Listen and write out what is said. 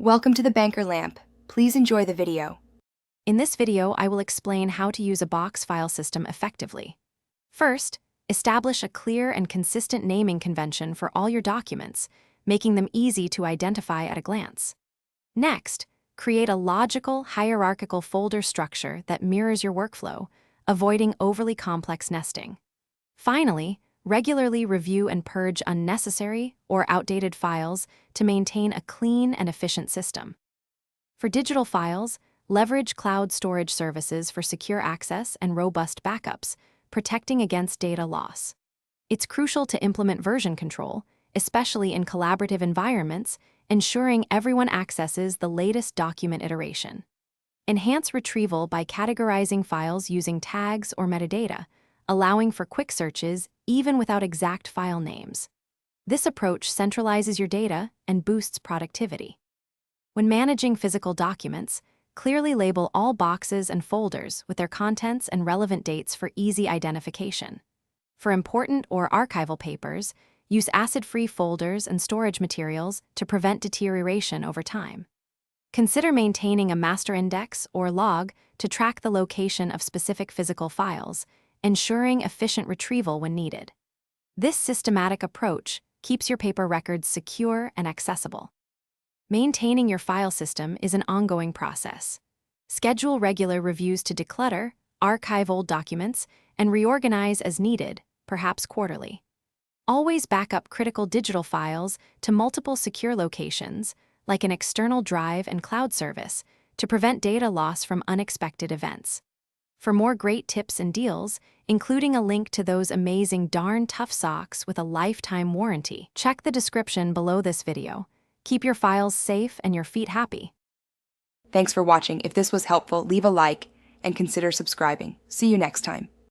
Welcome to the Banker Lamp. Please enjoy the video. In this video, I will explain how to use a box file system effectively. First, establish a clear and consistent naming convention for all your documents, making them easy to identify at a glance. Next, create a logical, hierarchical folder structure that mirrors your workflow, avoiding overly complex nesting. Finally, regularly review and purge unnecessary or outdated files to maintain a clean and efficient system. For digital files, leverage cloud storage services for secure access and robust backups, protecting against data loss. It's crucial to implement version control, especially in collaborative environments, ensuring everyone accesses the latest document iteration. Enhance retrieval by categorizing files using tags or metadata, allowing for quick searches even without exact file names. This approach centralizes your data and boosts productivity. When managing physical documents, clearly label all boxes and folders with their contents and relevant dates for easy identification. For important or archival papers, use acid-free folders and storage materials to prevent deterioration over time. Consider maintaining a master index or log to track the location of specific physical files, ensuring efficient retrieval when needed. This systematic approach keeps your paper records secure and accessible. Maintaining your file system is an ongoing process. Schedule regular reviews to declutter, archive old documents, and reorganize as needed, perhaps quarterly. Always back up critical digital files to multiple secure locations, like an external drive and cloud service, to prevent data loss from unexpected events. For more great tips and deals, including a link to those amazing darn tough socks with a lifetime warranty, check the description below this video. Keep your files safe and your feet happy. Thanks for watching. If this was helpful, leave a like and consider subscribing. See you next time.